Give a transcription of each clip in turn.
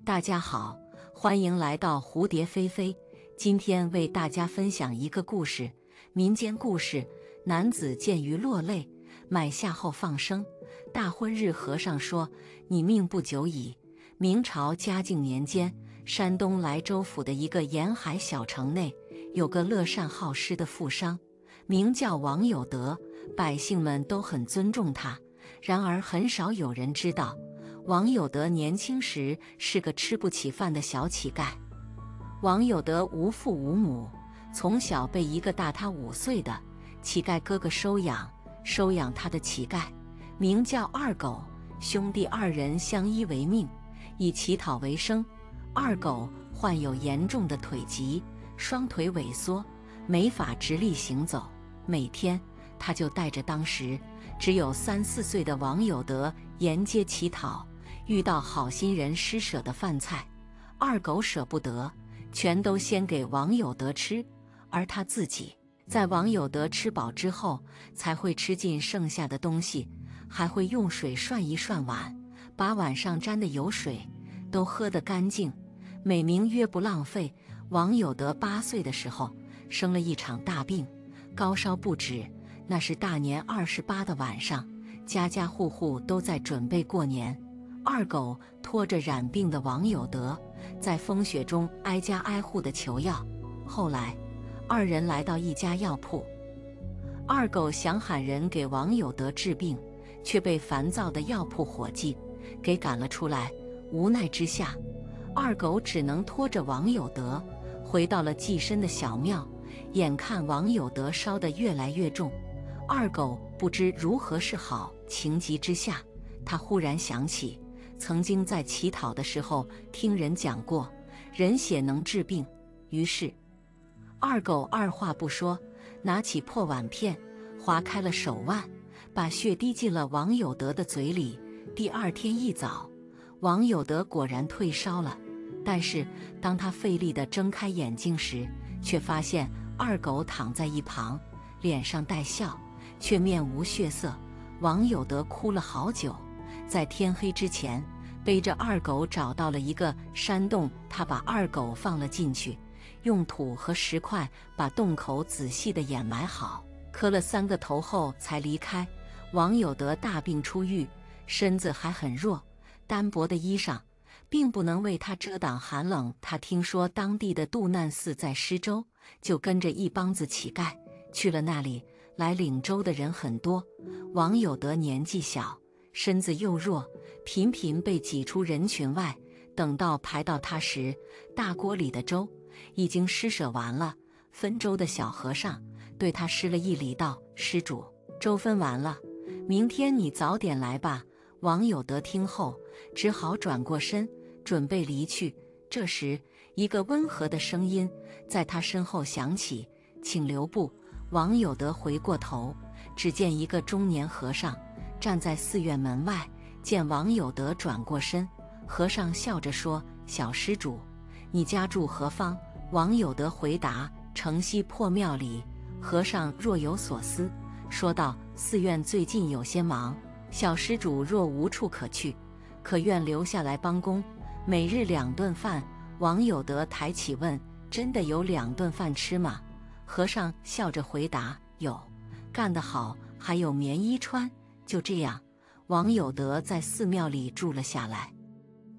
大家好，欢迎来到蝴蝶飞飞。今天为大家分享一个故事，民间故事。男子见鱼落泪，买下后放生。大婚日和尚说：“你命不久矣。”明朝嘉靖年间，山东莱州府的一个沿海小城内，有个乐善好施的富商，名叫王有德，百姓们都很尊重他。然而很少有人知道，王有德年轻时是个吃不起饭的小乞丐。王有德无父无母，从小被一个大他5岁的乞丐哥哥收养他的乞丐名叫二狗，兄弟2人相依为命，以乞讨为生。二狗患有严重的腿疾，双腿萎缩，没法直立行走。每天他就带着当时只有3、4岁的王有德沿街乞讨，遇到好心人施舍的饭菜，二狗舍不得，全都先给王有德吃，而他自己在王有德吃饱之后，才会吃尽剩下的东西，还会用水涮一涮碗，把碗上沾的油水都喝得干净，美名曰不浪费。王有德8岁的时候生了一场大病，高烧不止。那是大年28的晚上，家家户户都在准备过年。二狗拖着染病的王有德，在风雪中挨家挨户的求药。后来2人来到一家药铺，二狗想喊人给王有德治病，却被烦躁的药铺伙计给赶了出来。无奈之下，二狗只能拖着王有德回到了寄身的小庙。眼看王有德烧得越来越重，二狗不知如何是好，情急之下，他忽然想起曾经在乞讨的时候听人讲过，人血能治病。于是二狗二话不说，拿起破碗片划开了手腕，把血滴进了王有德的嘴里。第2天一早，王有德果然退烧了，但是当他费力地睁开眼睛时，却发现二狗躺在一旁，脸上带笑，却面无血色。王有德哭了好久，在天黑之前背着二狗找到了一个山洞，他把二狗放了进去，用土和石块把洞口仔细地掩埋好，磕了3个头后才离开。王有德大病初愈，身子还很弱，单薄的衣裳并不能为他遮挡寒冷。他听说当地的杜难寺在施粥，就跟着一帮子乞丐去了那里。来领粥的人很多，王有德年纪小，身子又弱，频频被挤出人群外。等到排到他时，大锅里的粥已经施舍完了。分粥的小和尚对他施了一礼，道：“施主，粥分完了，明天你早点来吧。”王有德听后只好转过身准备离去。这时一个温和的声音在他身后响起：“请留步。”王有德回过头，只见一个中年和尚站在寺院门外。见王有德转过身，和尚笑着说：“小施主，你家住何方？”王有德回答：“城西破庙里。”和尚若有所思，说道：“寺院最近有些忙，小施主若无处可去，可愿留下来帮工，每日2顿饭？”王有德抬起问：“真的有2顿饭吃吗？”和尚笑着回答：“有，干得好，还有棉衣穿。”就这样，王有德在寺庙里住了下来，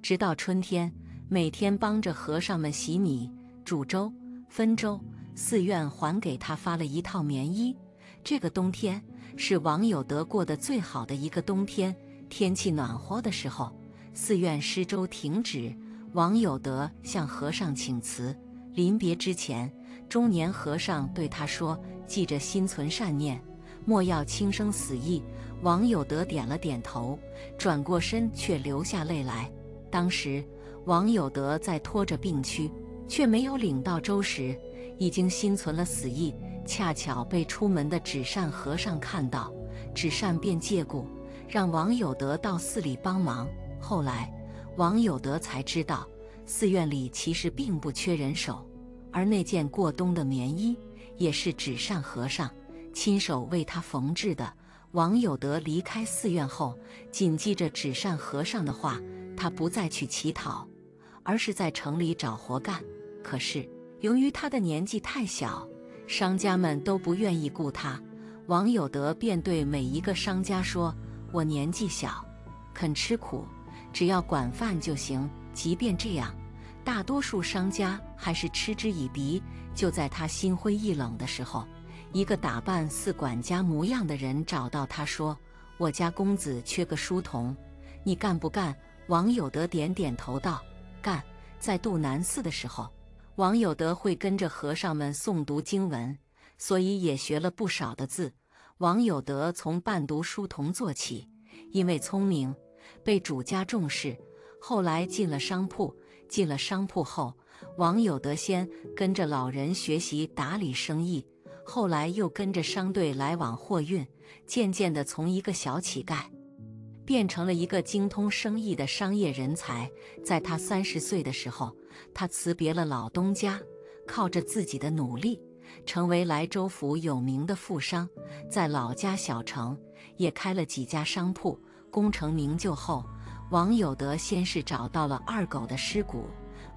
直到春天，每天帮着和尚们洗米、煮粥、分粥。寺院还给他发了一套棉衣。这个冬天是王有德过得最好的一个冬天。天气暖和的时候，寺院施粥停止，王有德向和尚请辞。临别之前，中年和尚对他说：“记着心存善念，莫要轻生死意。”王有德点了点头，转过身却流下泪来。当时王有德在拖着病躯，却没有领到粥时，已经心存了死意。恰巧被出门的纸扇和尚看到，纸扇便借故让王有德到寺里帮忙。后来王有德才知道，寺院里其实并不缺人手，而那件过冬的棉衣也是纸扇和尚亲手为他缝制的。王有德离开寺院后，谨记着纸扇和尚的话，他不再去乞讨，而是在城里找活干。可是由于他的年纪太小，商家们都不愿意雇他。王有德便对每一个商家说：“我年纪小，肯吃苦，只要管饭就行。”即便这样，大多数商家还是嗤之以鼻。就在他心灰意冷的时候，一个打扮似管家模样的人找到他说：“我家公子缺个书童，你干不干？”王有德点点头道：“干。”在杜南寺的时候，王有德会跟着和尚们诵读经文，所以也学了不少的字。王有德从伴读书童做起，因为聪明，被主家重视。后来进了商铺，进了商铺后，王有德先跟着老人学习打理生意，后来又跟着商队来往货运，渐渐地从一个小乞丐变成了一个精通生意的商业人才。在他30岁的时候，他辞别了老东家，靠着自己的努力，成为莱州府有名的富商。在老家小城也开了几家商铺。功成名就后，王有德先是找到了二狗的尸骨，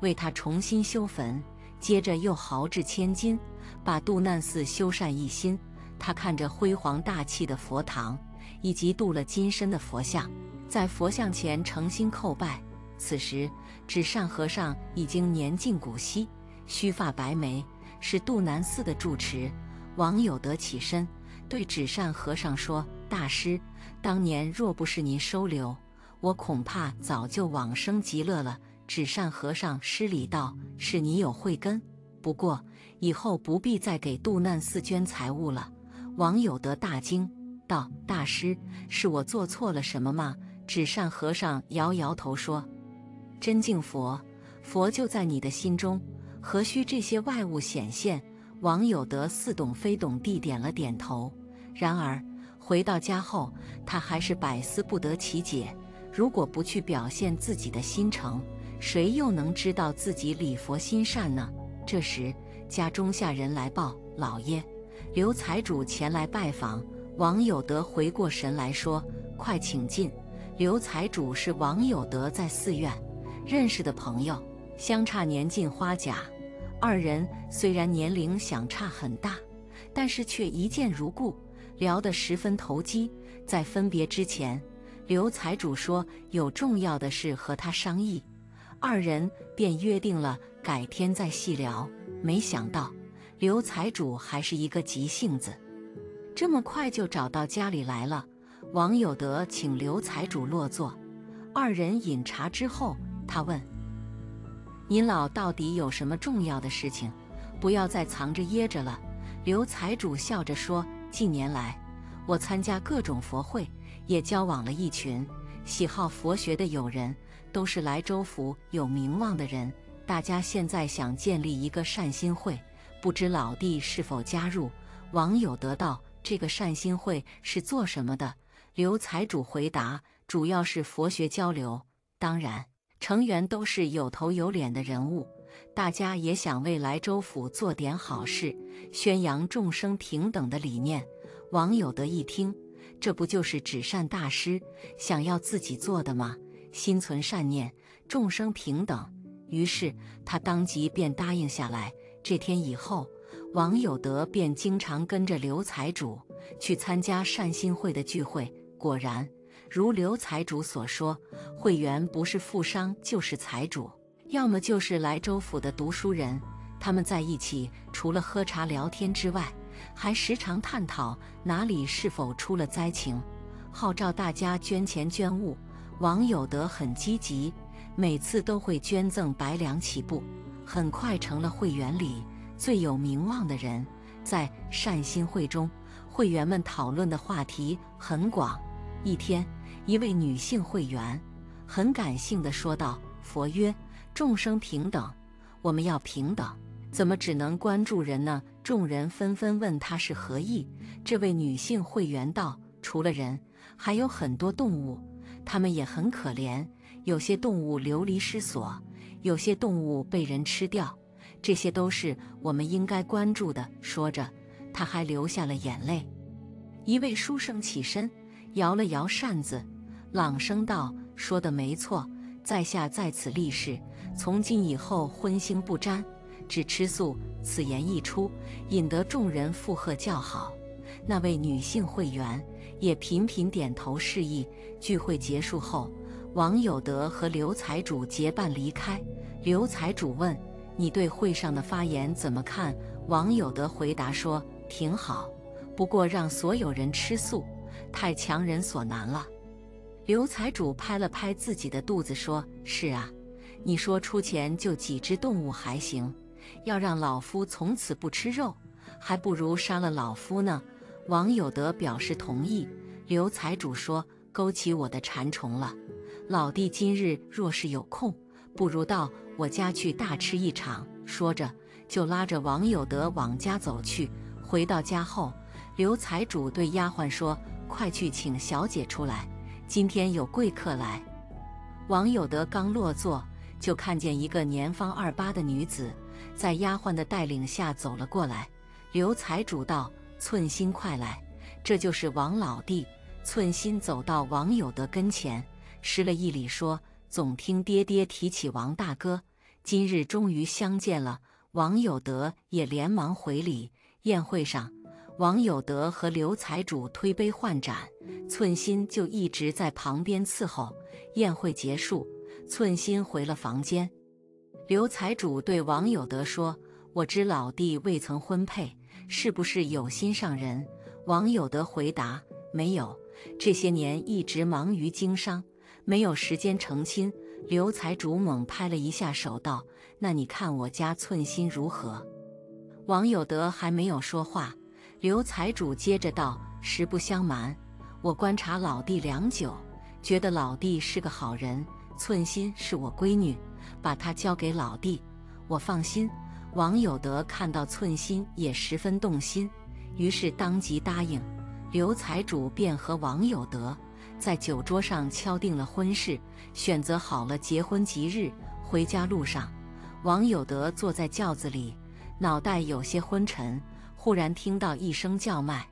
为他重新修坟，接着又豪掷千金，把杜难寺修缮一新。他看着辉煌大气的佛堂以及镀了金身的佛像，在佛像前诚心叩拜。此时纸扇和尚已经年近古稀，须发白眉，是杜南寺的住持。王有德起身对纸扇和尚说：“大师，当年若不是您收留，我恐怕早就往生极乐了。”纸扇和尚施礼道：“是你有慧根，不过以后不必再给杜难寺捐财物了。”王有德大惊道：“大师，是我做错了什么吗？”纸扇和尚摇摇头说：“真敬佛，佛就在你的心中，何须这些外物显现？”王有德似懂非懂地点了点头。然而回到家后，他还是百思不得其解。如果不去表现自己的心诚，谁又能知道自己礼佛心善呢？这时家中下人来报：“老爷，刘财主前来拜访。”王有德回过神来说：“快请进。”刘财主是王有德在寺院认识的朋友，相差年近花甲。二人虽然年龄相差很大，但是却一见如故，聊得十分投机。在分别之前，刘财主说有重要的事和他商议，二人便约定了改天再细聊。没想到刘财主还是一个急性子，这么快就找到家里来了。王有德请刘财主落座，二人饮茶之后，他问：“您老到底有什么重要的事情？不要再藏着掖着了。”刘财主笑着说：“近年来，我参加各种佛会，也交往了一群喜好佛学的友人，都是莱州府有名望的人。大家现在想建立一个善心会，不知老弟是否加入？”王有德道：“这个善心会是做什么的？”刘财主回答：“主要是佛学交流，当然成员都是有头有脸的人物，大家也想为莱州府做点好事，宣扬众生平等的理念。”王有德一听，这不就是纸扇大师想要自己做的吗？心存善念，众生平等，于是他当即便答应下来。这天以后，王有德便经常跟着刘财主去参加善心会的聚会。果然如刘财主所说，会员不是富商就是财主，要么就是莱州府的读书人。他们在一起除了喝茶聊天之外，还时常探讨哪里是否出了灾情，号召大家捐钱捐物。王有德很积极，每次都会捐赠100两起步，很快成了会员里最有名望的人。在善心会中，会员们讨论的话题很广。一天，一位女性会员很感性地说道：“佛曰，众生平等，我们要平等，怎么只能关注人呢？”众人纷纷问她是何意。这位女性会员道：“除了人，还有很多动物，它们也很可怜。有些动物流离失所，有些动物被人吃掉，这些都是我们应该关注的。”说着，她还流下了眼泪。一位书生起身，摇了摇扇子，朗声道：“说得没错，在下在此立誓，从今以后荤腥不沾，只吃素。此言一出，引得众人附和叫好。那位女性会员也频频点头示意。聚会结束后，王有德和刘财主结伴离开。刘财主问：“你对会上的发言怎么看？”王有德回答说：“挺好，不过让所有人吃素，太强人所难了。”刘财主拍了拍自己的肚子说：“是啊，你说出钱就几只动物还行，要让老夫从此不吃肉，还不如杀了老夫呢。”王有德表示同意。刘财主说：“勾起我的馋虫了，老弟今日若是有空，不如到我家去大吃一场。”说着就拉着王有德往家走去。回到家后，刘财主对丫鬟说：“快去请小姐出来，今天有贵客来。”王有德刚落座，就看见一个年方28的女子在丫鬟的带领下走了过来。刘财主道：“寸心快来，这就是王老弟。”寸心走到王有德跟前，施了一礼，说：“总听爹爹提起王大哥，今日终于相见了。”王有德也连忙回礼。宴会上，王有德和刘财主推杯换盏，寸心就一直在旁边伺候。宴会结束，寸心回了房间。刘财主对王有德说：“我知老弟未曾婚配，是不是有心上人？”王有德回答：“没有，这些年一直忙于经商，没有时间成亲。”刘财主猛拍了一下手道：“那你看我家寸心如何？”王有德还没有说话，刘财主接着道：“实不相瞒，我观察老弟良久，觉得老弟是个好人。寸心是我闺女，把她交给老弟，我放心。”王有德看到寸心也十分动心，于是当即答应。刘财主便和王有德在酒桌上敲定了婚事，选择好了结婚吉日。回家路上，王有德坐在轿子里，脑袋有些昏沉，忽然听到一声叫卖：“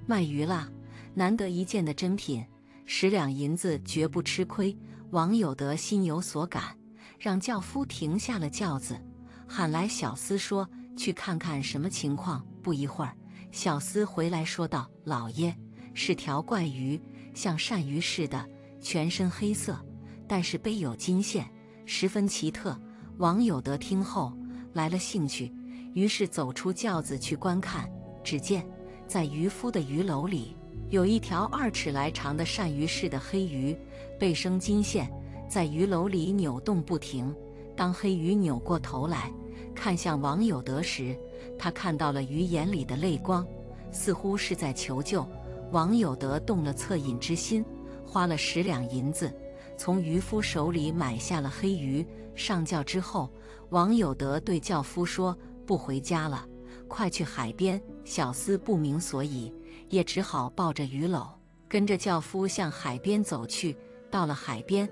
卖鱼啦！难得一见的珍品，10两银子绝不吃亏。”王有德心有所感，让轿夫停下了轿子，喊来小厮说：“去看看什么情况。”不一会儿，小厮回来说道：“老爷，是条怪鱼，像鳝鱼似的，全身黑色，但是背有金线，十分奇特。”王有德听后来了兴趣，于是走出轿子去观看。只见在渔夫的鱼篓里有一条2尺来长的鳝鱼似的黑鱼，背生金线，在鱼篓里扭动不停。当黑鱼扭过头来看向王有德时，他看到了鱼眼里的泪光，似乎是在求救。王有德动了恻隐之心，花了10两银子，从渔夫手里买下了黑鱼。上轿之后，王有德对轿夫说：“不回家了，快去海边。”小厮不明所以，也只好抱着鱼篓，跟着轿夫向海边走去。到了海边，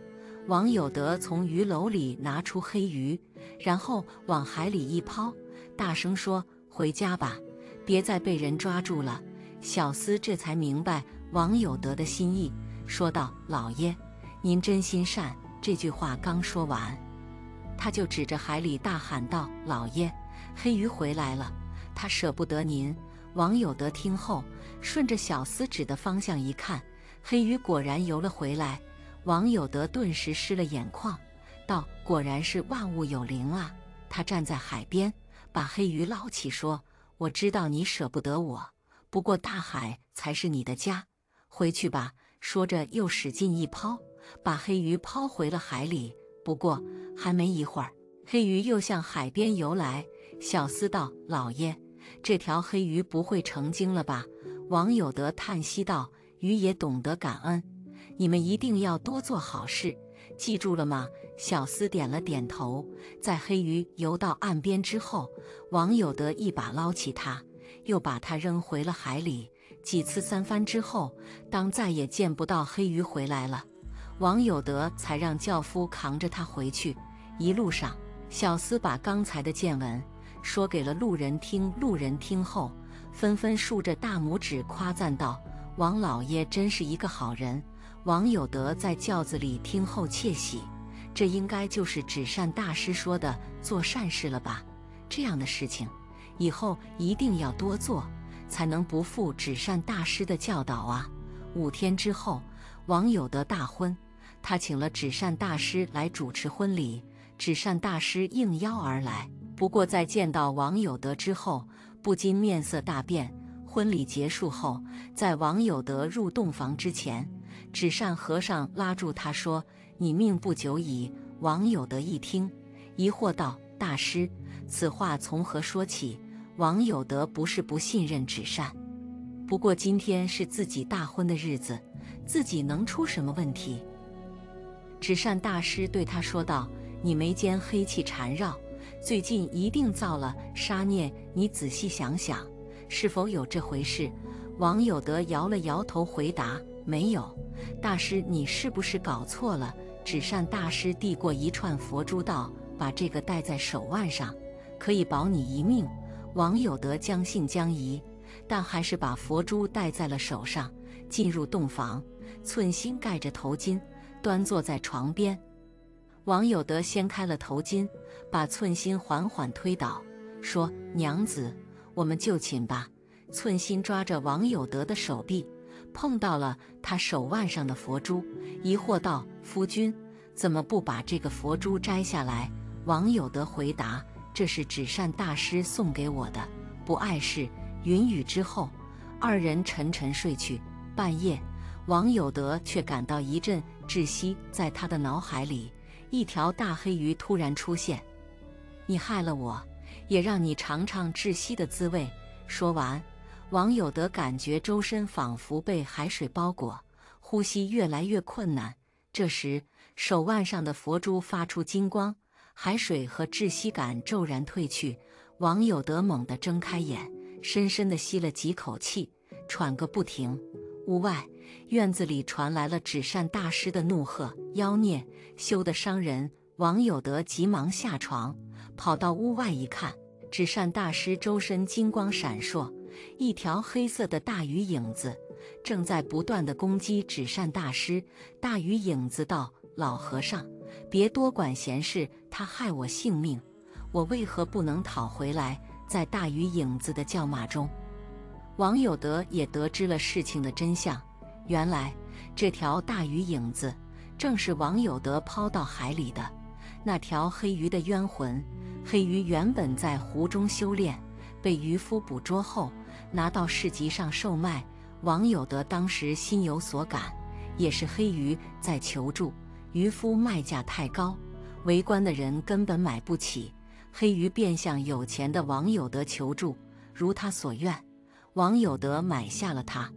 王有德从鱼篓里拿出黑鱼，然后往海里一抛，大声说：“回家吧，别再被人抓住了。”小厮这才明白王有德的心意，说道：“老爷，您真心善。”这句话刚说完，他就指着海里大喊道：“老爷，黑鱼回来了，他舍不得您。”王有德听后，顺着小厮指的方向一看，黑鱼果然游了回来。王有德顿时失了眼眶，道：“果然是万物有灵啊！”他站在海边，把黑鱼捞起，说：“我知道你舍不得我，不过大海才是你的家，回去吧。”说着又使劲一抛，把黑鱼抛回了海里。不过还没一会儿，黑鱼又向海边游来。小厮道：“老爷，这条黑鱼不会成精了吧？”王有德叹息道：“鱼也懂得感恩，你们一定要多做好事，记住了吗？”小厮点了点头。在黑鱼游到岸边之后，王有德一把捞起它，又把它扔回了海里。几次三番之后，当再也见不到黑鱼回来了，王有德才让轿夫扛着它回去。一路上，小厮把刚才的见闻说给了路人听。路人听后，纷纷竖着大拇指夸赞道：“王老爷真是一个好人。”王有德在轿子里听后窃喜，这应该就是纸扇大师说的做善事了吧？这样的事情，以后一定要多做，才能不负纸扇大师的教导啊。5天之后，王有德大婚，他请了纸扇大师来主持婚礼。纸扇大师应邀而来，不过在见到王有德之后，不禁面色大变。婚礼结束后，在王有德入洞房之前，纸扇和尚拉住他说：“你命不久矣。”王有德一听，疑惑道：“大师，此话从何说起？”王有德不是不信任纸扇，不过今天是自己大婚的日子，自己能出什么问题？纸扇大师对他说道：“你眉间黑气缠绕，最近一定造了杀孽，你仔细想想，是否有这回事？”王有德摇了摇头回答：“没有。”大师，你是不是搞错了？纸扇大师递过一串佛珠道：“把这个戴在手腕上，可以保你一命。”王有德将信将疑，但还是把佛珠戴在了手上。进入洞房，寸心盖着头巾，端坐在床边。王有德掀开了头巾，把寸心缓缓推倒，说：“娘子，我们就寝吧。”寸心抓着王有德的手臂，碰到了他手腕上的佛珠，疑惑道：“夫君，怎么不把这个佛珠摘下来？”王有德回答：“这是纸扇大师送给我的，不碍事。”云雨之后，二人沉沉睡去。半夜，王有德却感到一阵窒息，在他的脑海里，一条大黑鱼突然出现。“你害了我，也让你尝尝窒息的滋味。”说完，王有德感觉周身仿佛被海水包裹，呼吸越来越困难。这时，手腕上的佛珠发出金光，海水和窒息感骤然退去。王有德猛地睁开眼，深深地吸了几口气，喘个不停。屋外，院子里传来了纸扇大师的怒喝：“妖孽，休得伤人！”王有德急忙下床，跑到屋外一看，纸扇大师周身金光闪烁，一条黑色的大鱼影子正在不断地攻击纸扇大师。大鱼影子道：“老和尚，别多管闲事，他害我性命，我为何不能讨回来？”在大鱼影子的叫骂中，王有德也得知了事情的真相。原来这条大鱼影子正是王有德抛到海里的那条黑鱼的冤魂。黑鱼原本在湖中修炼，被渔夫捕捉后拿到市集上售卖。王有德当时心有所感，也是黑鱼在求助，渔夫卖价太高，围观的人根本买不起。黑鱼便向有钱的王有德求助，如他所愿，王有德买下了它。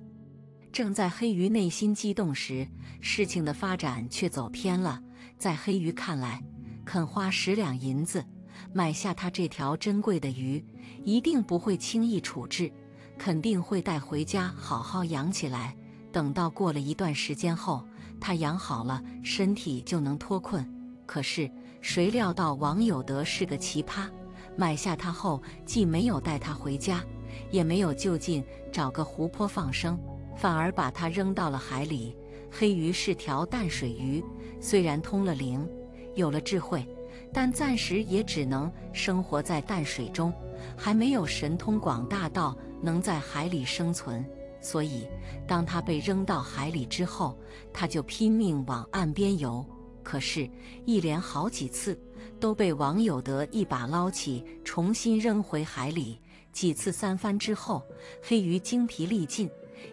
正在黑鱼内心激动时，事情的发展却走偏了。在黑鱼看来，肯花10两银子买下他这条珍贵的鱼，一定不会轻易处置，肯定会带回家好好养起来。等到过了一段时间后，他养好了，身体就能脱困。可是谁料到王有德是个奇葩，买下它后既没有带它回家，也没有就近找个湖泊放生，反而把它扔到了海里。黑鱼是条淡水鱼，虽然通了灵，有了智慧，但暂时也只能生活在淡水中，还没有神通广大到能在海里生存。所以当它被扔到海里之后，它就拼命往岸边游。可是，一连好几次都被王有德一把捞起，重新扔回海里。几次三番之后，黑鱼精疲力尽，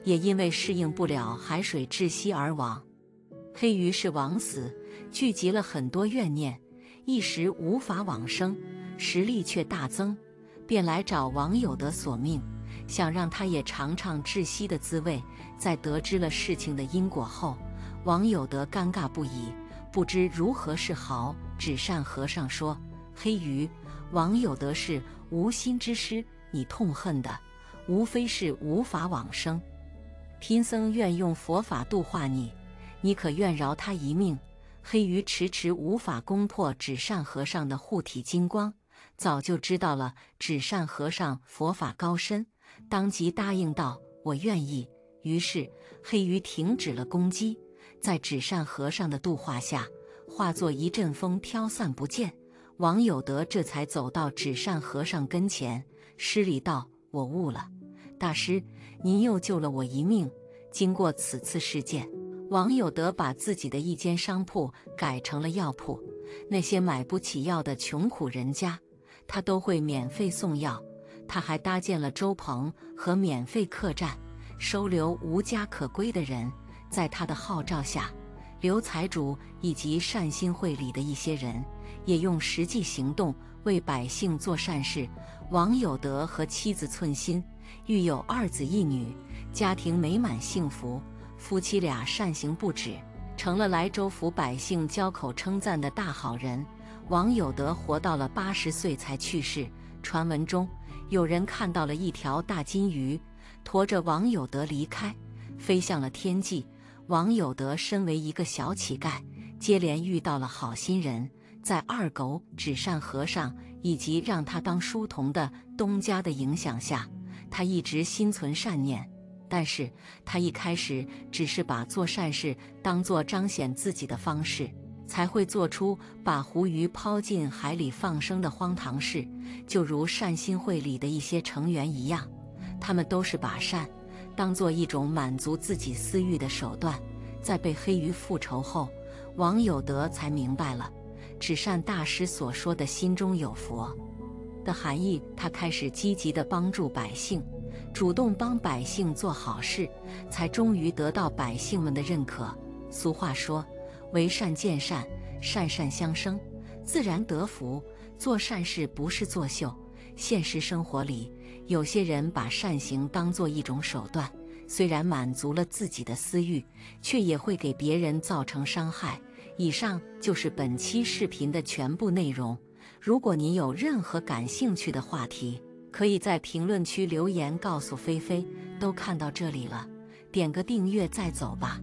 也因为适应不了海水窒息而亡。黑鱼是枉死，聚集了很多怨念，一时无法往生，实力却大增，便来找王有德索命，想让他也尝尝窒息的滋味。在得知了事情的因果后，王有德尴尬不已，不知如何是好。纸扇和尚说：“黑鱼，王有德是无心之失，你痛恨的无非是无法往生。贫僧愿用佛法度化你，你可愿饶他一命？”黑鱼迟迟无法攻破纸扇和尚的护体金光，早就知道了纸扇和尚佛法高深，当即答应道：“我愿意。”于是黑鱼停止了攻击，在纸扇和尚的度化下，化作一阵风飘散不见。王有德这才走到纸扇和尚跟前，施礼道：“我悟了，大师，您又救了我一命。经过此次事件，王有德把自己的一间商铺改成了药铺，那些买不起药的穷苦人家，他都会免费送药。他还搭建了粥棚和免费客栈，收留无家可归的人。在他的号召下，刘财主以及善心会里的一些人也用实际行动为百姓做善事。王有德和妻子寸心，育有2子1女，家庭美满幸福，夫妻俩善行不止，成了莱州府百姓交口称赞的大好人。王有德活到了80岁才去世。传闻中，有人看到了一条大金鱼驮着王有德离开，飞向了天际。王有德身为一个小乞丐，接连遇到了好心人，在二狗、纸扇和尚以及让他当书童的东家的影响下，他一直心存善念。但是他一开始只是把做善事当作彰显自己的方式，才会做出把胡鱼抛进海里放生的荒唐事。就如善心会里的一些成员一样，他们都是把善当作一种满足自己私欲的手段。在被黑鱼复仇后，王有德才明白了纸扇大师所说的心中有佛的含义。他开始积极地帮助百姓，主动帮百姓做好事，才终于得到百姓们的认可。俗话说，为善见善，善善相生，自然得福。做善事不是作秀。现实生活里，有些人把善行当作一种手段，虽然满足了自己的私欲，却也会给别人造成伤害。以上就是本期视频的全部内容。如果您有任何感兴趣的话题，可以在评论区留言告诉菲菲。都看到这里了，点个订阅再走吧。